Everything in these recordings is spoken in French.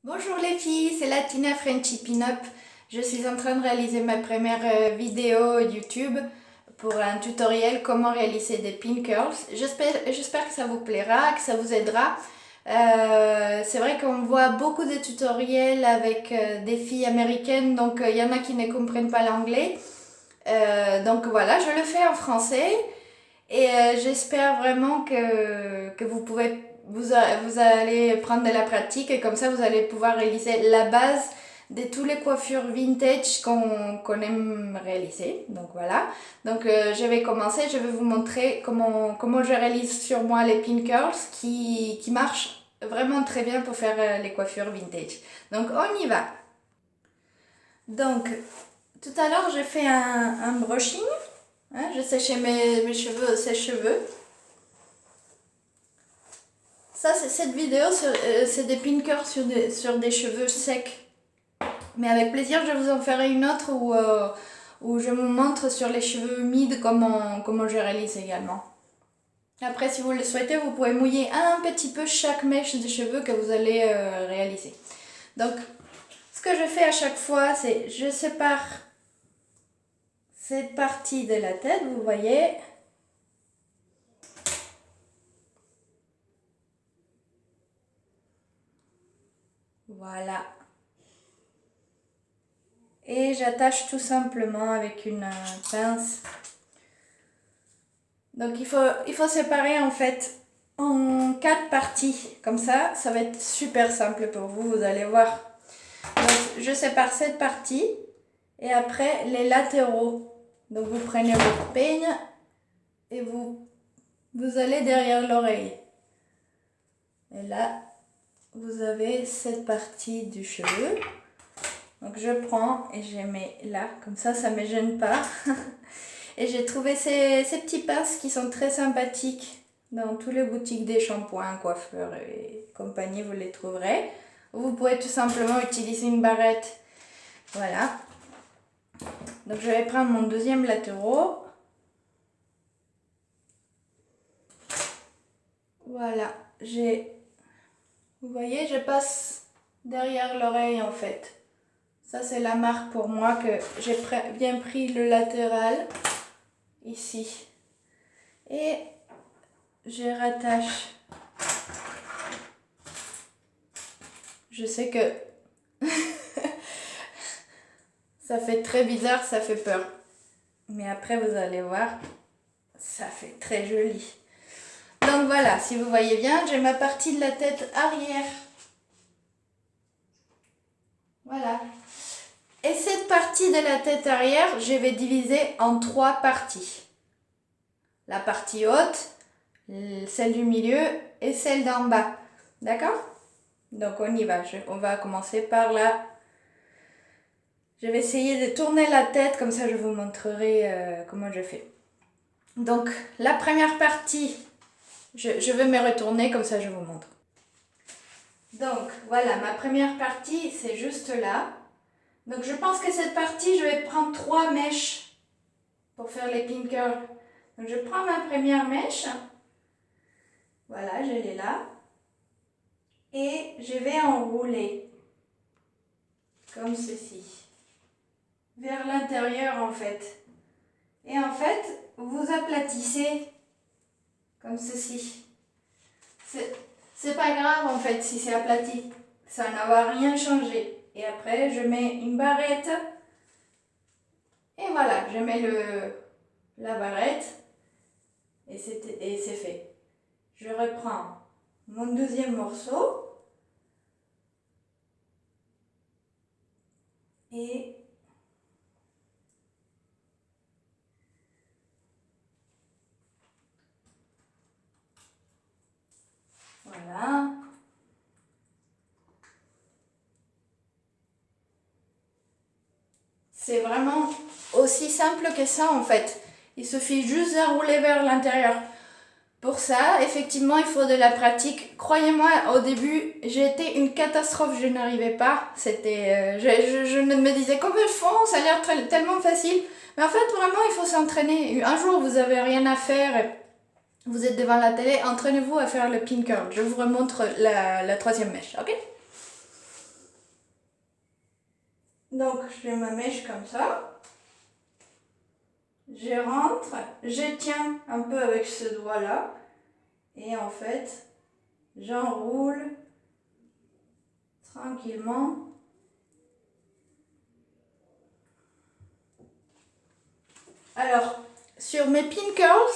Bonjour les filles, c'est Latina Frenchy Pin-Up. Je suis en train de réaliser ma première vidéo YouTube pour un tutoriel comment réaliser des pin curls. J'espère que ça vous plaira, que ça vous aidera. C'est vrai qu'on voit beaucoup de tutoriels avec des filles américaines, donc il y en a qui ne comprennent pas l'anglais. Donc voilà, je le fais en français. Et j'espère vraiment que vous allez prendre de la pratique et comme ça vous allez pouvoir réaliser la base de toutes les coiffures vintage qu'on aime réaliser. Donc voilà. Donc je vais commencer, je vais vous montrer comment je réalise sur moi les pin curls qui marchent vraiment très bien pour faire les coiffures vintage. Donc on y va. Donc tout à l'heure j'ai fait un brushing. Hein, je séchais mes cheveux au sèche-cheveux. Ça, cette vidéo, c'est des pinkers sur des cheveux secs. Mais avec plaisir, je vais vous en ferai une autre où je vous montre sur les cheveux humides comment je réalise également. Après, si vous le souhaitez, vous pouvez mouiller un petit peu chaque mèche de cheveux que vous allez réaliser. Donc, ce que je fais à chaque fois, c'est je sépare cette partie de la tête, vous voyez. Voilà. Et j'attache tout simplement avec une pince. Donc il faut séparer en fait en 4 parties. Comme ça va être super simple pour vous, vous allez voir. Donc je sépare cette partie et après les latéraux. Donc vous prenez votre peigne et vous allez derrière l'oreille. Et là, vous avez cette partie du cheveu. Donc je prends et je mets là, comme ça ne me gêne pas. Et j'ai trouvé ces petits pinces qui sont très sympathiques dans toutes les boutiques des shampoings, coiffeurs et compagnie, vous les trouverez. Vous pouvez tout simplement utiliser une barrette. Voilà. Donc je vais prendre mon deuxième latéraux. Voilà. Vous voyez, je passe derrière l'oreille en fait. Ça c'est la marque pour moi que j'ai bien pris le latéral ici. Et je rattache. Je sais que ça fait très bizarre, ça fait peur. Mais après, vous allez voir, ça fait très joli. Donc voilà, si vous voyez bien, j'ai ma partie de la tête arrière. Voilà. Et cette partie de la tête arrière, je vais diviser en 3 parties. La partie haute, celle du milieu et celle d'en bas. D'accord? Donc on y va. On va commencer par là. Je vais essayer de tourner la tête, comme ça je vous montrerai comment je fais. Donc la première partie, je vais me retourner, comme ça je vous montre. Donc voilà, ma première partie c'est juste là. Donc je pense que cette partie, je vais prendre 3 mèches pour faire les pin curls. Donc je prends ma première mèche. Voilà, je l'ai là. Et je vais enrouler comme ceci. Vers l'intérieur en fait. Et en fait, vous aplatissez comme ceci. C'est pas grave en fait si c'est aplati. Ça n'a va rien changé. Et après, je mets une barrette. Et voilà, je mets la barrette. Et c'est fait. Je reprends mon deuxième morceau. Et voilà. C'est vraiment aussi simple que ça en fait. Il suffit juste d'enrouler vers l'intérieur. Pour ça, effectivement, il faut de la pratique. Croyez-moi, au début, j'ai été une catastrophe, je n'arrivais pas. Je me disais comment ils font, ça a l'air tellement facile. Mais en fait, vraiment, il faut s'entraîner. Un jour, vous n'avez rien à faire, vous êtes devant la télé, entraînez-vous à faire le pin curl. Je vous remontre la troisième mèche, ok? Donc je fais ma mèche comme ça. Je rentre, je tiens un peu avec ce doigt-là. Et en fait, j'enroule tranquillement. Alors, sur mes pin curls,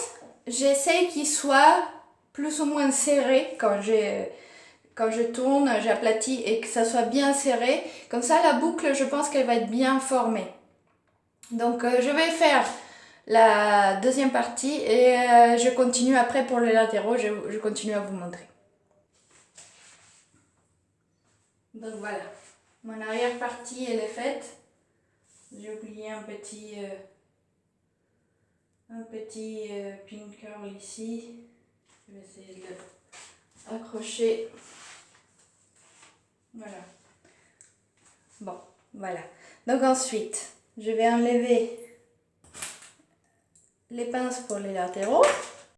j'essaie qu'ils soient plus ou moins serrés quand je tourne, j'aplatis et que ça soit bien serré. Comme ça, la boucle, je pense qu'elle va être bien formée. Donc, je vais faire la deuxième partie et je continue après pour les latéraux, je continue à vous montrer. Donc voilà, mon arrière partie elle est faite. J'ai oublié un petit pin curl ici. Je vais essayer de l'accrocher. Voilà. Bon, voilà. Donc ensuite, je vais enlever les pinces pour les latéraux.